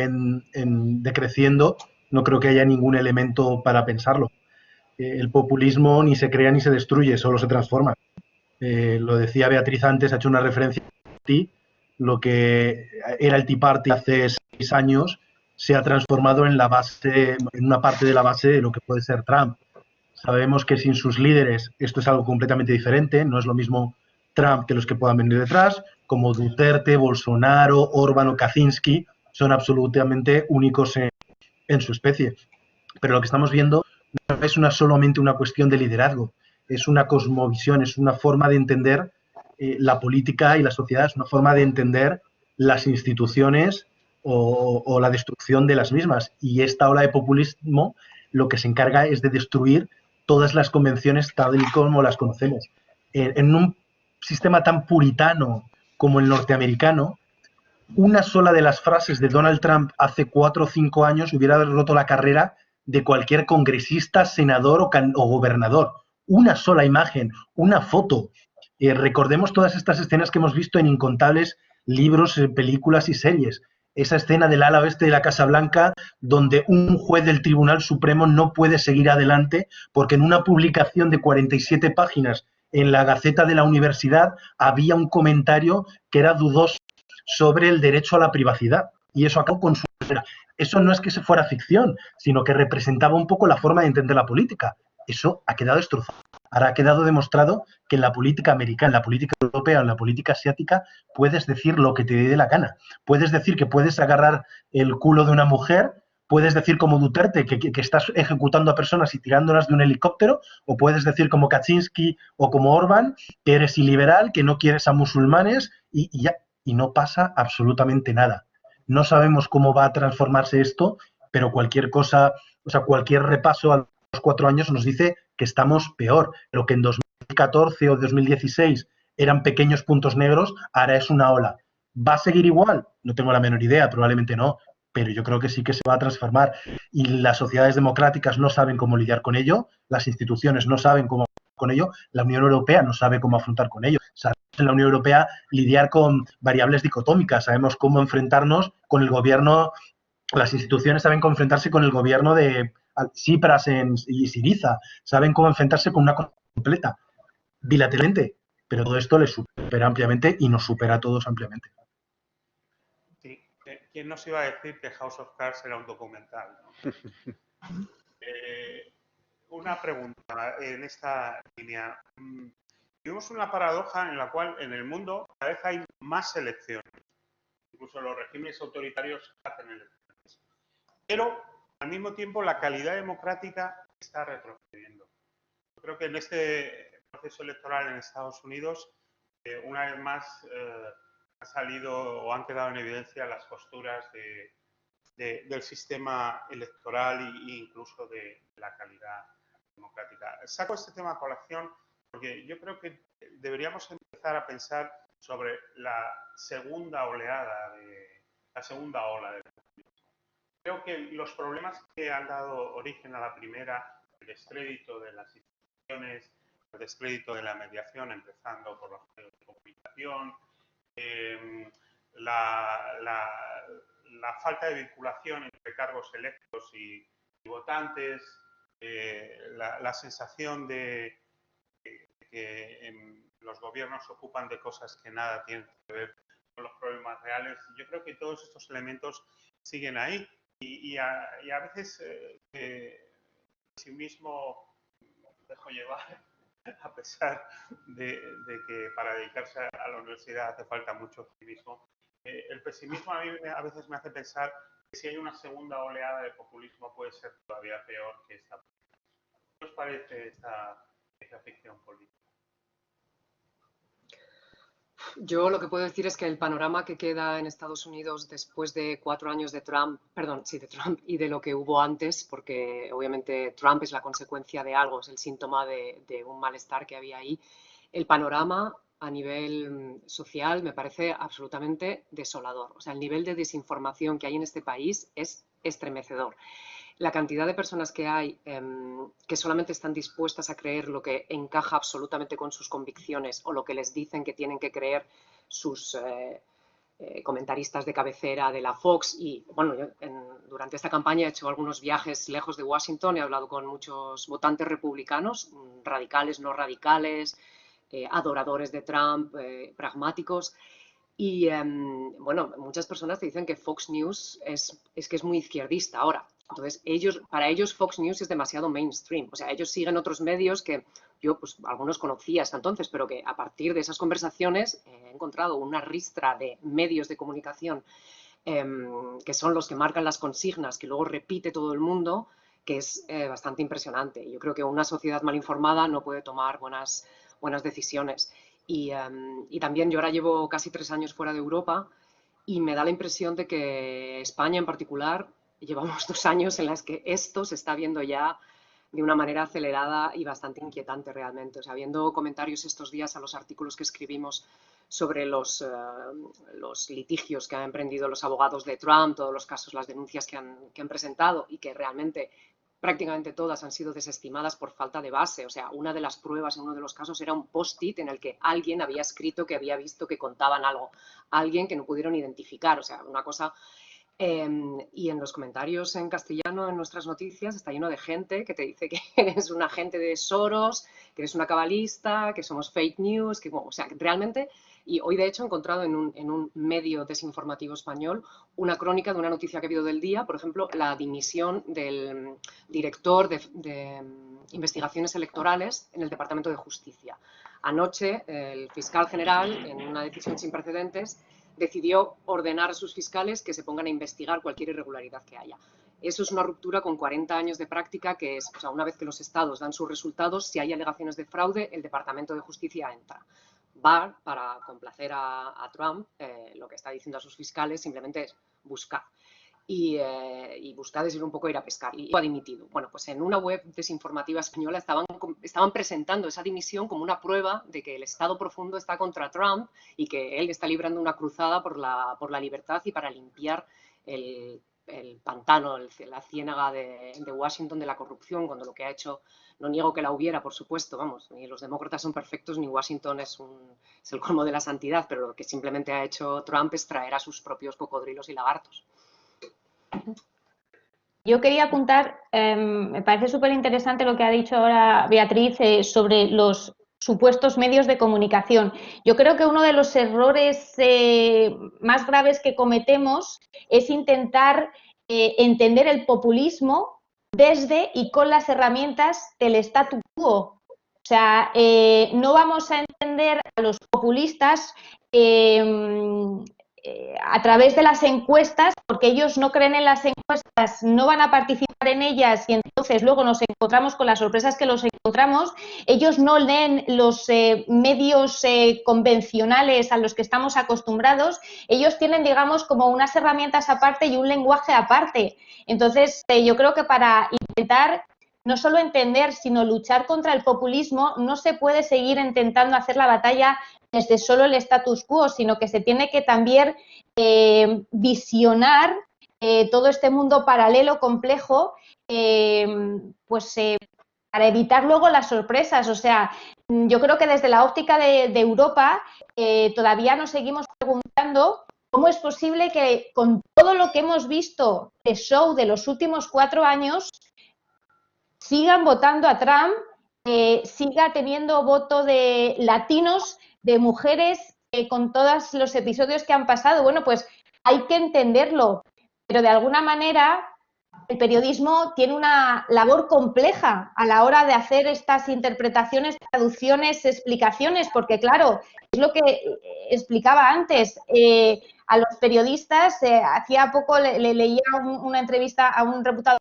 decreciendo? No creo que haya ningún elemento para pensarlo. El populismo ni se crea ni se destruye, solo se transforma. Lo decía Beatriz antes, ha hecho una referencia a ti. Lo que era el Tea Party hace 6 años se ha transformado en una parte de la base de lo que puede ser Trump. Sabemos que sin sus líderes esto es algo completamente diferente. No es lo mismo Trump que los que puedan venir detrás, como Duterte, Bolsonaro, Orbán o Kaczynski, son absolutamente únicos en su especie. Pero lo que estamos viendo no es solamente una cuestión de liderazgo, es una cosmovisión, es una forma de entender la política y la sociedad, es una forma de entender las instituciones o la destrucción de las mismas. Y esta ola de populismo lo que se encarga es de destruir todas las convenciones tal y como las conocemos. En un sistema tan puritano como el norteamericano, una sola de las frases de Donald Trump hace 4 o 5 años hubiera roto la carrera de cualquier congresista, senador o gobernador. Una sola imagen, una foto. Recordemos todas estas escenas que hemos visto en incontables libros, películas y series. Esa escena del ala oeste de la Casa Blanca, donde un juez del Tribunal Supremo no puede seguir adelante porque en una publicación de 47 páginas en la Gaceta de la Universidad había un comentario que era dudoso sobre el derecho a la privacidad. y eso acabó con su carrera. Eso no es que se fuera ficción, sino que representaba un poco la forma de entender la política. Eso ha quedado destrozado. Ahora ha quedado demostrado que en la política americana, en la política europea, en la política asiática, puedes decir lo que te dé la gana. Puedes decir que puedes agarrar el culo de una mujer, puedes decir como Duterte que estás ejecutando a personas y tirándolas de un helicóptero, o puedes decir como Kaczynski o como Orbán que eres iliberal, que no quieres a musulmanes y no pasa absolutamente nada. No sabemos cómo va a transformarse esto, pero cualquier cosa, o sea, cualquier repaso a los 4 años nos dice que estamos peor, pero que en 2014 o 2016 eran pequeños puntos negros, ahora es una ola. ¿Va a seguir igual? No tengo la menor idea, probablemente no, pero yo creo que sí que se va a transformar. Y las sociedades democráticas no saben cómo lidiar con ello, las instituciones no saben cómo con ello, la Unión Europea no sabe cómo afrontar con ello. Sabemos en la Unión Europea lidiar con variables dicotómicas, sabemos cómo enfrentarnos con el gobierno, las instituciones saben cómo enfrentarse con el gobierno de Tsipras y Syriza, saben cómo enfrentarse con una completa, bilateralmente, pero todo esto les supera ampliamente y nos supera a todos ampliamente. Sí, ¿quién nos iba a decir que House of Cards era un documental, ¿no? Una pregunta en esta línea. Vivimos una paradoja en la cual en el mundo cada vez hay más elecciones. Incluso los regímenes autoritarios hacen elecciones. Pero, al mismo tiempo, la calidad democrática está retrocediendo. Yo creo que en este proceso electoral en Estados Unidos, una vez más, han salido o han quedado en evidencia las posturas del sistema electoral e incluso de la calidad democrática. Saco este tema a colación porque yo creo que deberíamos empezar a pensar sobre la segunda oleada, la segunda ola del populismo. Creo que los problemas que han dado origen a la primera, el descrédito de las instituciones, el descrédito de la mediación, empezando por los medios de comunicación, la falta de vinculación entre cargos electos y votantes, la sensación de que los gobiernos se ocupan de cosas que nada tienen que ver con los problemas reales. Yo creo que todos estos elementos siguen ahí y a veces sí mismo me dejo llevar, a pesar de que para dedicarse a la universidad hace falta mucho optimismo. El pesimismo a mí a veces me hace pensar que si hay una segunda oleada de populismo puede ser todavía peor que esta. ¿Qué os parece esta ficción política? Yo lo que puedo decir es que el panorama que queda en Estados Unidos después de 4 años de Trump, de Trump y de lo que hubo antes, porque obviamente Trump es la consecuencia de algo, es el síntoma de un malestar que había ahí, el panorama a nivel social me parece absolutamente desolador. O sea, el nivel de desinformación que hay en este país es estremecedor. La cantidad de personas que hay que solamente están dispuestas a creer lo que encaja absolutamente con sus convicciones o lo que les dicen que tienen que creer sus comentaristas de cabecera de la Fox. Y bueno, yo durante esta campaña he hecho algunos viajes lejos de Washington, he hablado con muchos votantes republicanos, radicales, no radicales, adoradores de Trump, pragmáticos. Y bueno, muchas personas te dicen que Fox News es que es muy izquierdista ahora. Entonces, para ellos Fox News es demasiado mainstream. O sea, ellos siguen otros medios que yo, pues, algunos conocía hasta entonces, pero que a partir de esas conversaciones he encontrado una ristra de medios de comunicación que son los que marcan las consignas, que luego repite todo el mundo, que es bastante impresionante. Yo creo que una sociedad mal informada no puede tomar buenas decisiones. Y también yo ahora llevo casi 3 años fuera de Europa y me da la impresión de que España en particular llevamos 2 años en las que esto se está viendo ya de una manera acelerada y bastante inquietante realmente. O sea, viendo comentarios estos días a los artículos que escribimos sobre los litigios que han emprendido los abogados de Trump, todos los casos, las denuncias que han presentado y que realmente prácticamente todas han sido desestimadas por falta de base. O sea, una de las pruebas en uno de los casos era un post-it en el que alguien había escrito que había visto que contaban algo, alguien que no pudieron identificar. O sea, una cosa Y en los comentarios en castellano, en nuestras noticias, está lleno de gente que te dice que eres un agente de Soros, que eres una cabalista, que somos fake news, que, bueno, o sea, que realmente... Y hoy, de hecho, he encontrado en un medio desinformativo español una crónica de una noticia que ha habido del día, por ejemplo, la dimisión del director de investigaciones electorales en el Departamento de Justicia. Anoche, el fiscal general, en una decisión sin precedentes, decidió ordenar a sus fiscales que se pongan a investigar cualquier irregularidad que haya. Eso es una ruptura con 40 años de práctica, que es, o sea, una vez que los estados dan sus resultados, si hay alegaciones de fraude, el Departamento de Justicia entra. Barr, para complacer a Trump, lo que está diciendo a sus fiscales simplemente es buscar. Y buscar es ir un poco ir a pescar. Y ha dimitido. Bueno, pues en una web desinformativa española estaban presentando esa dimisión como una prueba de que el Estado profundo está contra Trump y que él está librando una cruzada por la libertad y para limpiar el pantano, la ciénaga de Washington de la corrupción, cuando lo que ha hecho, no niego que la hubiera, por supuesto, vamos, ni los demócratas son perfectos, ni Washington es el colmo de la santidad, pero lo que simplemente ha hecho Trump es traer a sus propios cocodrilos y lagartos. Yo quería apuntar, me parece súper interesante lo que ha dicho ahora Beatriz sobre los supuestos medios de comunicación. Yo creo que uno de los errores más graves que cometemos es intentar entender el populismo desde y con las herramientas del statu quo. O sea, no vamos a entender a los populistas a través de las encuestas, porque ellos no creen en las encuestas, no van a participar en ellas y entonces luego nos encontramos con las sorpresas que los encontramos. Ellos no leen los medios convencionales a los que estamos acostumbrados. Ellos tienen, digamos, como unas herramientas aparte y un lenguaje aparte. Entonces, yo creo que para intentar no solo entender, sino luchar contra el populismo, no se puede seguir intentando hacer la batalla desde solo el status quo, sino que se tiene que también visionar todo este mundo paralelo, complejo, para evitar luego las sorpresas. O sea, yo creo que desde la óptica de Europa todavía nos seguimos preguntando cómo es posible que con todo lo que hemos visto de show de los últimos 4 años sigan votando a Trump, siga teniendo voto de latinos, de mujeres, con todos los episodios que han pasado. Bueno, pues hay que entenderlo, pero de alguna manera el periodismo tiene una labor compleja a la hora de hacer estas interpretaciones, traducciones, explicaciones, porque claro, es lo que explicaba antes, a los periodistas, hacía poco le leía una entrevista a un reputado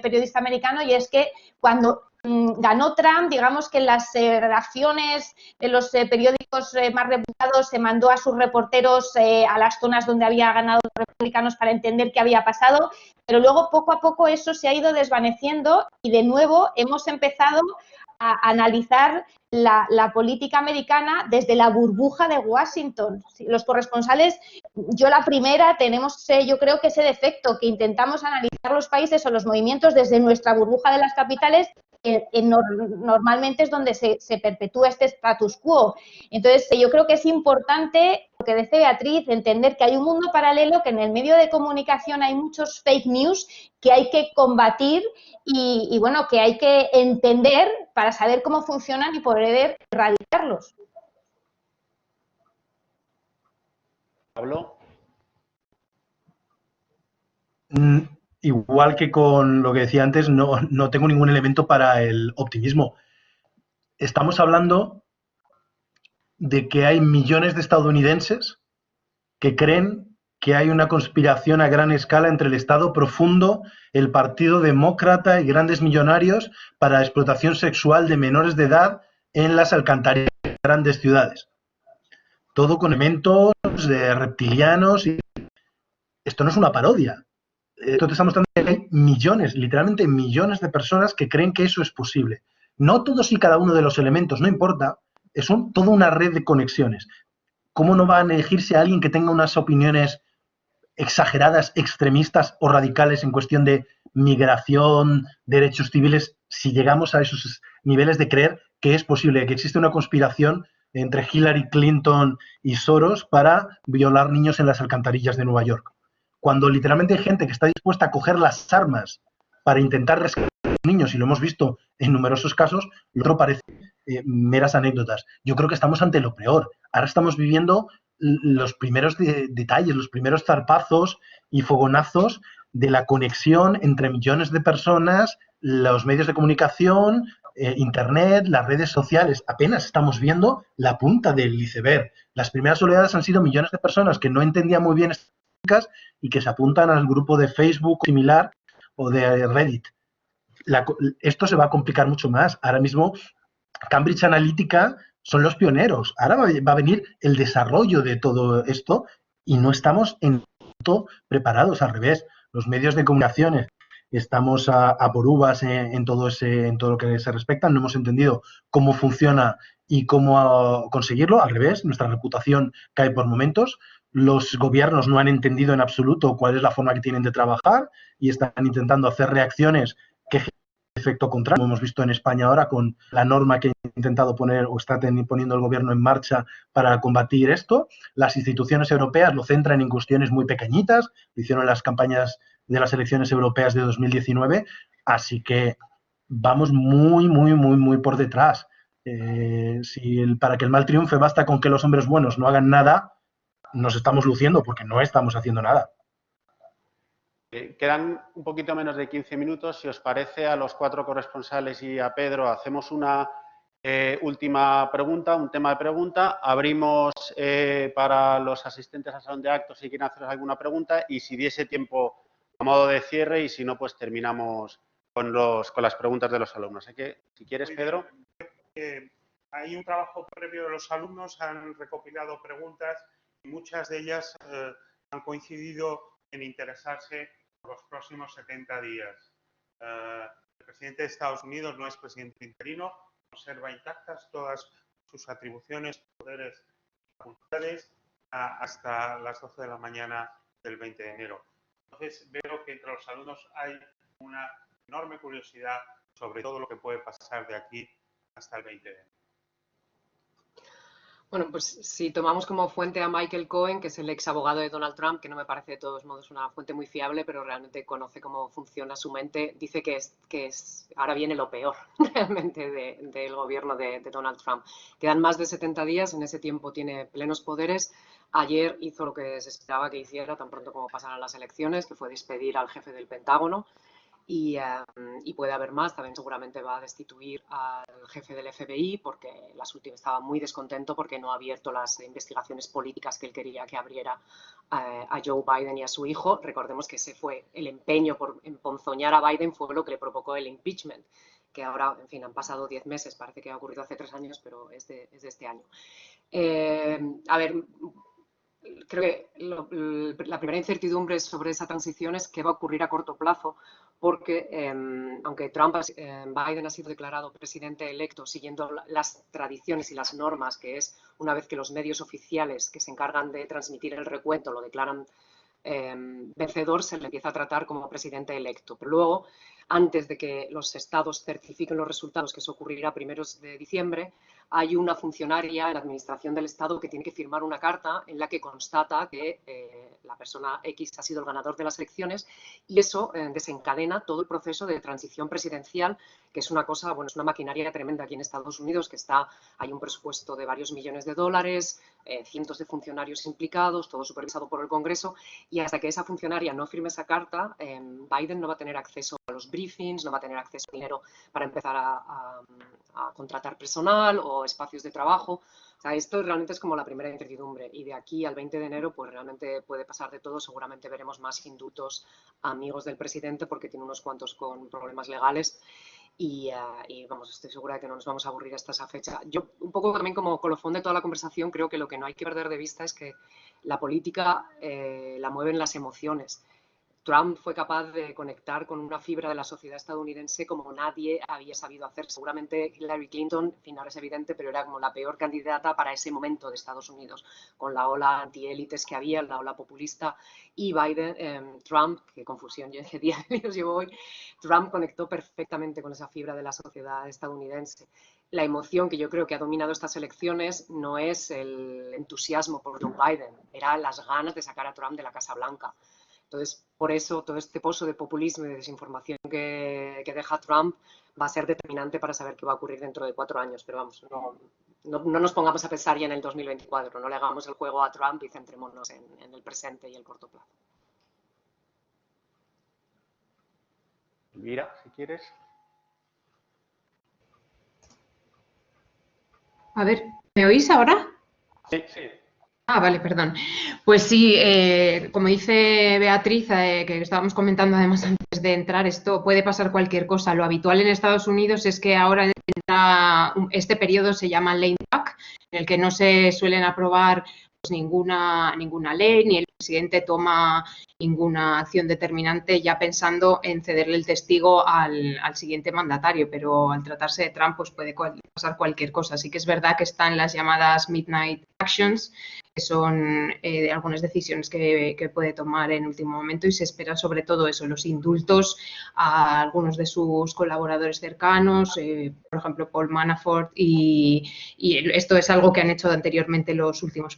periodista americano, y es que cuando ganó Trump, digamos que en las redacciones de los periódicos más reputados se mandó a sus reporteros a las zonas donde había ganado los republicanos para entender qué había pasado, pero luego poco a poco eso se ha ido desvaneciendo y de nuevo hemos empezado a analizar la política americana desde la burbuja de Washington. Los corresponsales, yo la primera, tenemos yo creo que ese defecto, que intentamos analizar los países o los movimientos desde nuestra burbuja de las capitales, normalmente es donde se perpetúa este status quo. Entonces, yo creo que es importante, lo que dice Beatriz, entender que hay un mundo paralelo, que en el medio de comunicación hay muchos fake news que hay que combatir y bueno, que hay que entender para saber cómo funcionan y poder erradicarlos. Pablo. Igual que con lo que decía antes, no tengo ningún elemento para el optimismo. Estamos hablando de que hay millones de estadounidenses que creen que hay una conspiración a gran escala entre el Estado profundo, el Partido Demócrata y grandes millonarios para la explotación sexual de menores de edad en las alcantarillas de grandes ciudades. Todo con elementos de reptilianos. Esto no es una parodia. Esto te está mostrando que hay millones, literalmente millones de personas que creen que eso es posible. No todos y cada uno de los elementos, no importa, es toda una red de conexiones. ¿Cómo no va a elegirse a alguien que tenga unas opiniones exageradas, extremistas o radicales en cuestión de migración, derechos civiles, si llegamos a esos niveles de creer que es posible, que existe una conspiración entre Hillary Clinton y Soros para violar niños en las alcantarillas de Nueva York? cuando literalmente hay gente que está dispuesta a coger las armas para intentar rescatar a los niños, y lo hemos visto en numerosos casos, lo otro parece meras anécdotas. Yo creo que estamos ante lo peor. Ahora estamos viviendo los primeros detalles, los primeros zarpazos y fogonazos de la conexión entre millones de personas, los medios de comunicación, Internet, las redes sociales. Apenas estamos viendo la punta del iceberg. Las primeras oleadas han sido millones de personas que no entendían muy bien estas técnicas y que se apuntan al grupo de Facebook similar o de Reddit. Esto se va a complicar mucho más. Ahora mismo Cambridge Analytica son los pioneros. Ahora va a venir el desarrollo de todo esto y no estamos en todo preparados. Al revés, los medios de comunicaciones estamos a por uvas en todo lo que se respecta. No hemos entendido cómo funciona y cómo conseguirlo. Al revés, nuestra reputación cae por momentos. Los gobiernos no han entendido en absoluto cuál es la forma que tienen de trabajar y están intentando hacer reacciones que efecto contrario, como hemos visto en España ahora con la norma que ha intentado poner o está poniendo el gobierno en marcha para combatir esto. Las instituciones europeas lo centran en cuestiones muy pequeñitas, lo hicieron en las campañas de las elecciones europeas de 2019, así que vamos muy por detrás. Para que el mal triunfe basta con que los hombres buenos no hagan nada, nos estamos luciendo porque no estamos haciendo nada. Quedan un poquito menos de 15 minutos. Si os parece, a los 4 corresponsales y a Pedro hacemos una última pregunta, un tema de pregunta. Abrimos para los asistentes al salón de actos si quieren hacer alguna pregunta y si diese tiempo a modo de cierre y si no, pues terminamos con las preguntas de los alumnos. Así que, si quieres, Pedro. Hay un trabajo previo de los alumnos, han recopilado preguntas y muchas de ellas han coincidido en interesarse por los próximos 70 días. El presidente de Estados Unidos no es presidente interino, conserva intactas todas sus atribuciones, poderes y facultades hasta las 12 de la mañana del 20 de enero. Entonces, veo que entre los alumnos hay una enorme curiosidad sobre todo lo que puede pasar de aquí hasta el 20 de enero. Bueno, pues si tomamos como fuente a Michael Cohen, que es el ex abogado de Donald Trump, que no me parece de todos modos una fuente muy fiable, pero realmente conoce cómo funciona su mente, dice que ahora viene lo peor realmente del gobierno de Donald Trump. Quedan más de 70 días, en ese tiempo tiene plenos poderes. Ayer hizo lo que se esperaba que hiciera tan pronto como pasaran las elecciones, que fue despedir al jefe del Pentágono. Y puede haber más. También seguramente va a destituir al jefe del FBI porque estaba muy descontento porque no ha abierto las investigaciones políticas que él quería que abriera a Joe Biden y a su hijo. Recordemos que ese fue el empeño por emponzoñar a Biden, fue lo que le provocó el impeachment, que ahora, en fin, han pasado 10 meses, parece que ha ocurrido hace 3 años, pero es de este año. A ver, creo que la primera incertidumbre sobre esa transición es qué va a ocurrir a corto plazo, porque aunque Biden ha sido declarado presidente electo siguiendo las tradiciones y las normas, que es una vez que los medios oficiales que se encargan de transmitir el recuento lo declaran vencedor, se le empieza a tratar como presidente electo. Pero luego, antes de que los estados certifiquen los resultados, que eso ocurrirá a primeros de diciembre, hay una funcionaria en la administración del Estado que tiene que firmar una carta en la que constata que la persona X ha sido el ganador de las elecciones y eso desencadena todo el proceso de transición presidencial, que es una cosa, bueno, es una maquinaria tremenda aquí en Estados Unidos, que hay un presupuesto de varios millones de dólares, cientos de funcionarios implicados, todo supervisado por el Congreso, y hasta que esa funcionaria no firme esa carta, Biden no va a tener acceso a los briefings, no va a tener acceso a dinero para empezar a contratar personal o espacios de trabajo. O sea, esto realmente es como la primera incertidumbre y de aquí al 20 de enero pues realmente puede pasar de todo. Seguramente veremos más indultos a amigos del presidente porque tiene unos cuantos con problemas legales y vamos, estoy segura de que no nos vamos a aburrir hasta esa fecha. Yo un poco también como colofón de toda la conversación creo que lo que no hay que perder de vista es que la política la mueven las emociones. Trump fue capaz de conectar con una fibra de la sociedad estadounidense como nadie había sabido hacer. Seguramente Hillary Clinton, en fin, ahora es evidente, pero era como la peor candidata para ese momento de Estados Unidos, con la ola antiélites que había, la ola populista, y Biden, Trump, qué confusión, yo 10 años llevo hoy, Trump conectó perfectamente con esa fibra de la sociedad estadounidense. La emoción que yo creo que ha dominado estas elecciones no es el entusiasmo por Joe Biden, era las ganas de sacar a Trump de la Casa Blanca. Entonces, por eso, todo este pozo de populismo y de desinformación que deja Trump va a ser determinante para saber qué va a ocurrir dentro de 4 años. Pero vamos, no nos pongamos a pensar ya en el 2024, no le hagamos el juego a Trump y centrémonos en el presente y el corto plazo. Mira, si quieres. A ver, ¿me oís ahora? Sí, sí. Ah, vale, perdón. Pues sí, como dice Beatriz, que estábamos comentando además antes de entrar, esto puede pasar cualquier cosa. Lo habitual en Estados Unidos es que ahora este periodo se llama lame duck, en el que no se suelen aprobar pues, ninguna ley, ni el presidente toma ninguna acción determinante ya pensando en cederle el testigo al siguiente mandatario, pero al tratarse de Trump pues puede pasar cualquier cosa. Así que es verdad que están las llamadas midnight actions, que son algunas decisiones que puede tomar en último momento, y se espera sobre todo eso, los indultos a algunos de sus colaboradores cercanos, por ejemplo Paul Manafort, y esto es algo que han hecho anteriormente los últimos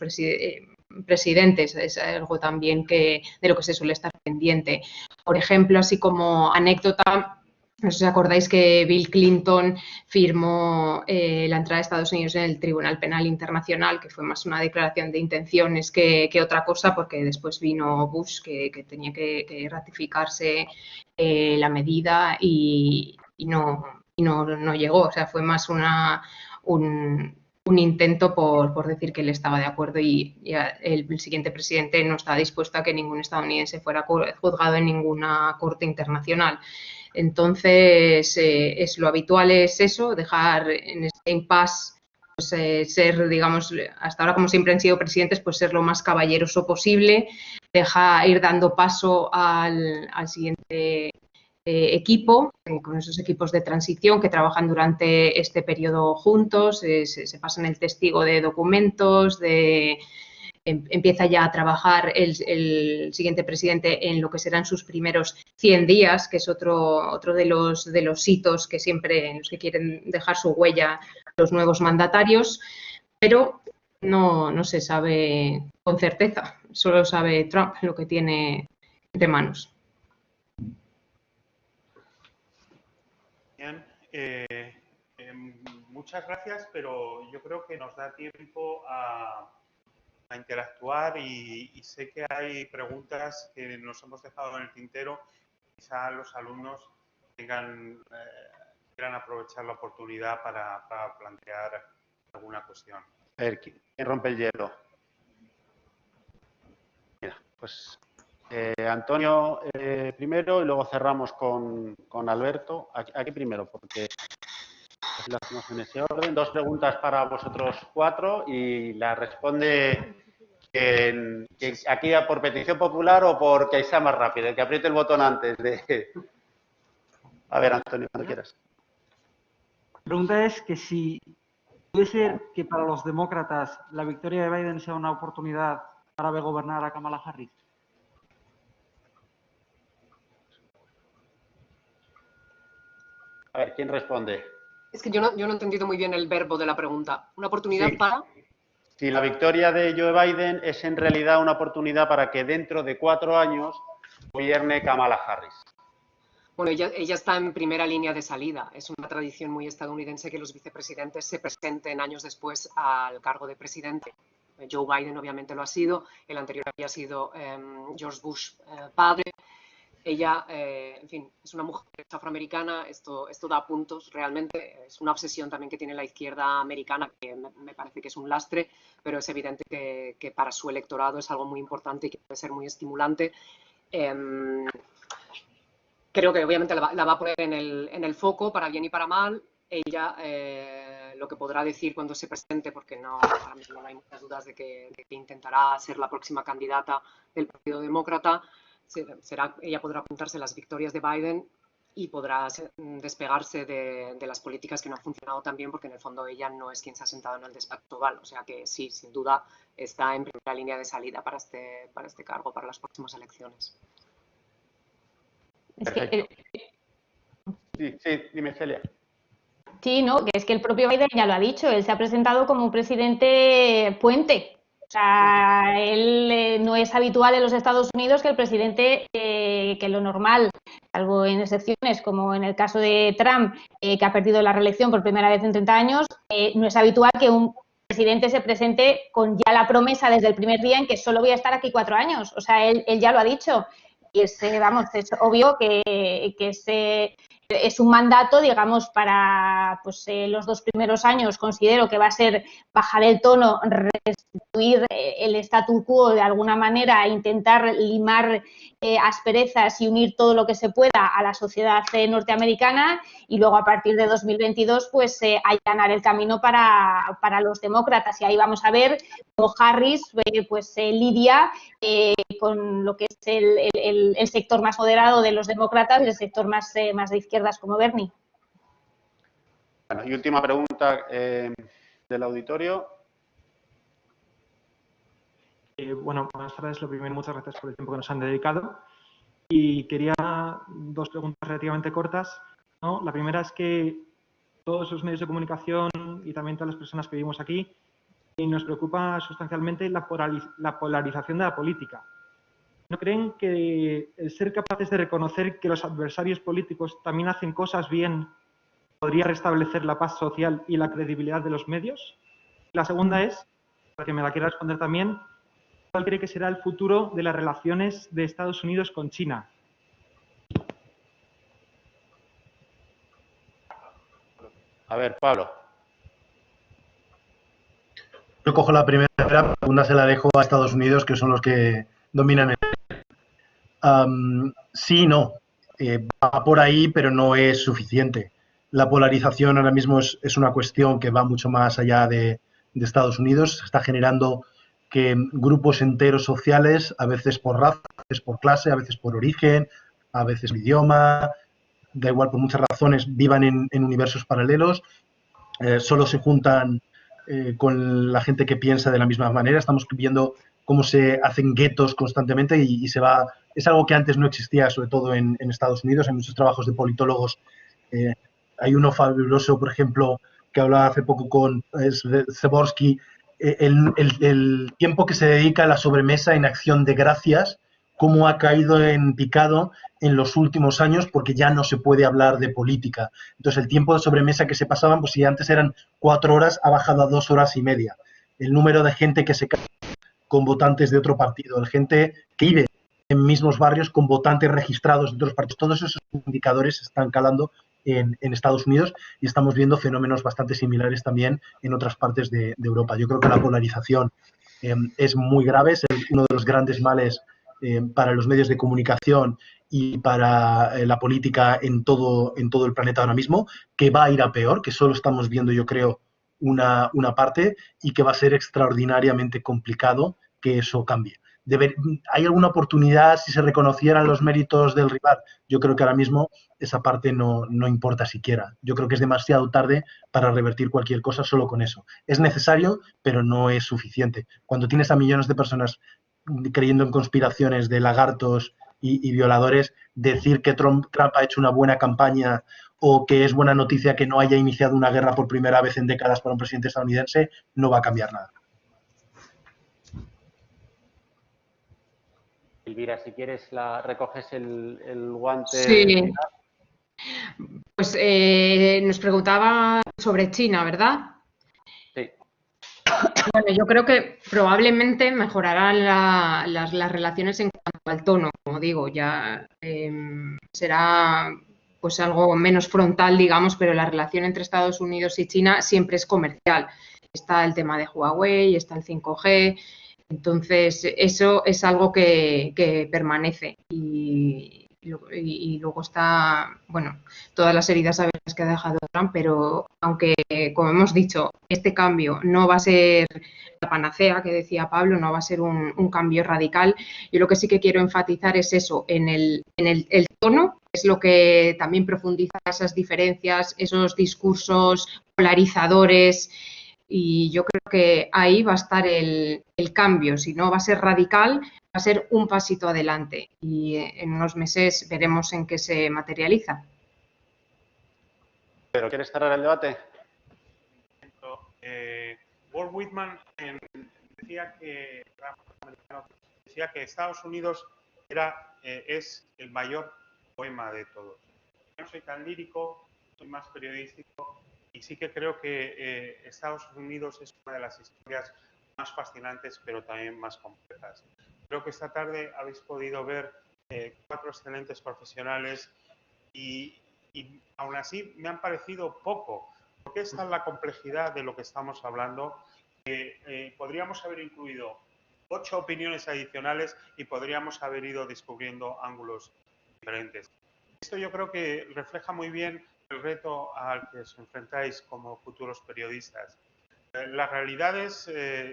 presidentes, es algo también de lo que se suele estar pendiente. Por ejemplo, así como anécdota, no sé si os acordáis que Bill Clinton firmó la entrada de Estados Unidos en el Tribunal Penal Internacional, que fue más una declaración de intenciones que otra cosa, porque después vino Bush, que tenía que ratificarse la medida y no llegó. O sea, fue más un intento por decir que él estaba de acuerdo, y el siguiente presidente no está dispuesto a que ningún estadounidense fuera juzgado en ninguna corte internacional. Entonces, lo habitual es eso, dejar en este impasse, pues, ser, digamos, hasta ahora como siempre han sido presidentes, pues ser lo más caballeroso posible, ir dando paso al siguiente equipo, con esos equipos de transición que trabajan durante este periodo juntos, se pasan el testigo de documentos, empieza ya a trabajar el siguiente presidente en lo que serán sus primeros 100 días, que es otro de los hitos que siempre, en los que quieren dejar su huella los nuevos mandatarios, pero no se sabe con certeza, solo sabe Trump lo que tiene entre manos. Bien, muchas gracias, pero yo creo que nos da tiempo a interactuar, y sé que hay preguntas que nos hemos dejado en el tintero. Quizá los alumnos quieran aprovechar la oportunidad para plantear alguna cuestión. A ver, ¿quién rompe el hielo? Mira, pues Antonio primero, y luego cerramos con Alberto. Aquí primero, porque lo hacemos en ese orden. 2 preguntas para vosotros 4 y la responde aquí por petición popular o porque sea más rápido, el que apriete el botón antes de... A ver, Antonio, cuando quieras. La pregunta es que si puede ser que para los demócratas la victoria de Biden sea una oportunidad para gobernar a Kamala Harris. A ver, ¿quién responde? Es que yo no he entendido muy bien el verbo de la pregunta. ¿Una oportunidad Sí. para...? Si la victoria de Joe Biden es en realidad una oportunidad para que dentro de 4 años gobierne Kamala Harris. Bueno, ella está en primera línea de salida. Es una tradición muy estadounidense que los vicepresidentes se presenten años después al cargo de presidente. Joe Biden obviamente lo ha sido, el anterior había sido George Bush padre. Ella, en fin, es una mujer afroamericana, esto da puntos realmente. Es una obsesión también que tiene la izquierda americana, que me parece que es un lastre, pero es evidente que para su electorado es algo muy importante y que puede ser muy estimulante. Creo que obviamente la va a poner en el foco, para bien y para mal. Ella lo que podrá decir cuando se presente, porque ahora mismo no hay muchas dudas de que intentará ser la próxima candidata del Partido Demócrata, ella podrá apuntarse las victorias de Biden y podrá despegarse de las políticas que no han funcionado tan bien, porque en el fondo ella no es quien se ha sentado en el despacho oval. O sea que sí, sin duda está en primera línea de salida para este cargo, para las próximas elecciones. Perfecto. Sí, dime, Celia. Sí, no, que es que el propio Biden ya lo ha dicho, él se ha presentado como un presidente puente. sea, no es habitual en los Estados Unidos que el presidente, que lo normal, salvo en excepciones como en el caso de Trump, que ha perdido la reelección por primera vez en 30 años, no es habitual que un presidente se presente con ya la promesa desde el primer día en que solo voy a estar aquí 4 años. O sea, él ya lo ha dicho. Y vamos, es obvio que es un mandato, digamos, para pues, los 2 primeros años. Considero que va a ser bajar el tono, restituir el statu quo de alguna manera, intentar limar asperezas y unir todo lo que se pueda a la sociedad norteamericana, y luego a partir de 2022 pues allanar el camino para los demócratas, y ahí vamos a ver cómo Harris pues lidia con lo que es el sector más moderado de los demócratas y el sector más de izquierdas como Bernie. Bueno, y última pregunta del auditorio. Bueno, buenas tardes. Lo primero, muchas gracias por el tiempo que nos han dedicado. Y quería 2 preguntas relativamente cortas, ¿no? La primera es que todos los medios de comunicación y también todas las personas que vivimos aquí nos preocupa sustancialmente la polarización de la política. ¿No creen que el ser capaces de reconocer que los adversarios políticos también hacen cosas bien podría restablecer la paz social y la credibilidad de los medios? La segunda es, para que me la quiera responder también, ¿cuál cree que será el futuro de las relaciones de Estados Unidos con China? A ver, Pablo. Yo cojo la primera, la segunda se la dejo a Estados Unidos, que son los que dominan el... sí, no. Va por ahí, pero no es suficiente. La polarización ahora mismo es una cuestión que va mucho más allá de Estados Unidos. Se está generando que grupos enteros sociales, a veces por raza, a veces por clase, a veces por origen, a veces por idioma, da igual, por muchas razones, vivan en universos paralelos, solo se juntan con la gente que piensa de la misma manera. Estamos viendo cómo se hacen guetos constantemente y se va... Es algo que antes no existía, sobre todo en Estados Unidos. Hay muchos trabajos de politólogos. Hay uno fabuloso, por ejemplo, que hablaba hace poco con Zeborsky, el tiempo que se dedica a la sobremesa en acción de gracias, cómo ha caído en picado en los últimos años porque ya no se puede hablar de política. Entonces, el tiempo de sobremesa que se pasaban, pues si antes eran 4 horas, ha bajado a 2 horas y media. El número de gente que se casa con votantes de otro partido, la gente que vive en mismos barrios con votantes registrados de otros partidos, todos esos indicadores están calando en Estados Unidos y estamos viendo fenómenos bastante similares también en otras partes de Europa. Yo creo que la polarización es muy grave, es uno de los grandes males para los medios de comunicación y para la política en todo el planeta ahora mismo, que va a ir a peor, que solo estamos viendo, yo creo, una parte, y que va a ser extraordinariamente complicado que eso cambie. ¿Hay alguna oportunidad si se reconocieran los méritos del rival? Yo creo que ahora mismo esa parte no importa siquiera. Yo creo que es demasiado tarde para revertir cualquier cosa solo con eso. Es necesario, pero no es suficiente. Cuando tienes a millones de personas creyendo en conspiraciones de lagartos y violadores, decir que Trump ha hecho una buena campaña o que es buena noticia que no haya iniciado una guerra por primera vez en décadas para un presidente estadounidense no va a cambiar nada. Elvira, si quieres, recoges el guante. Sí. Pues nos preguntaba sobre China, ¿verdad? Sí. Bueno, yo creo que probablemente mejorarán las relaciones en cuanto al tono, como digo, ya será pues algo menos frontal, digamos, pero la relación entre Estados Unidos y China siempre es comercial. Está el tema de Huawei, está el 5G, entonces eso es algo que permanece y luego está, bueno, todas las heridas abiertas que ha dejado Trump, pero aunque, como hemos dicho, este cambio no va a ser la panacea que decía Pablo, no va a ser un cambio radical. Yo lo que sí que quiero enfatizar es eso, en el tono, es lo que también profundiza esas diferencias, esos discursos polarizadores, y yo creo que ahí va a estar el cambio. Si no va a ser radical, va a ser un pasito adelante y en unos meses veremos en qué se materializa. ¿Pero quieres cerrar el debate? Walt Whitman decía que Estados Unidos es el mayor poema de todos. Yo no soy tan lírico, soy más periodístico y sí que creo que Estados Unidos es una de las historias más fascinantes, pero también más complejas. Creo que esta tarde habéis podido ver 4 excelentes profesionales y aún así me han parecido poco, porque esta es la complejidad de lo que estamos hablando. Podríamos haber incluido 8 opiniones adicionales y podríamos haber ido descubriendo ángulos diferentes. Esto yo creo que refleja muy bien el reto al que os enfrentáis como futuros periodistas. Las realidades,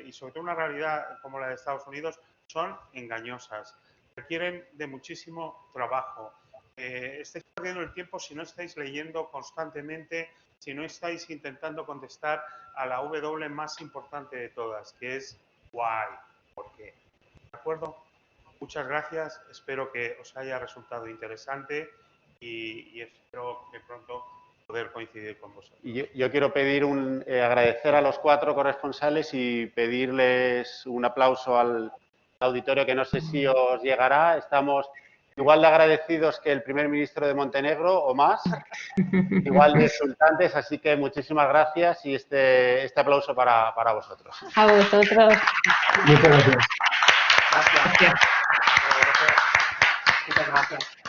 y sobre todo una realidad como la de Estados Unidos, son engañosas, requieren de muchísimo trabajo. Estáis perdiendo el tiempo si no estáis leyendo constantemente, si no estáis intentando contestar a la W más importante de todas, que es why, ¿por qué? ¿De acuerdo? Muchas gracias, espero que os haya resultado interesante y espero que pronto poder coincidir con vosotros. Y yo quiero pedir agradecer a los 4 corresponsales y pedirles un aplauso al auditorio que no sé si os llegará. Estamos igual de agradecidos que el primer ministro de Montenegro o más, igual de exultantes, así que muchísimas gracias y este aplauso para vosotros. A vosotros. Muchas gracias. Gracias. Muchas gracias.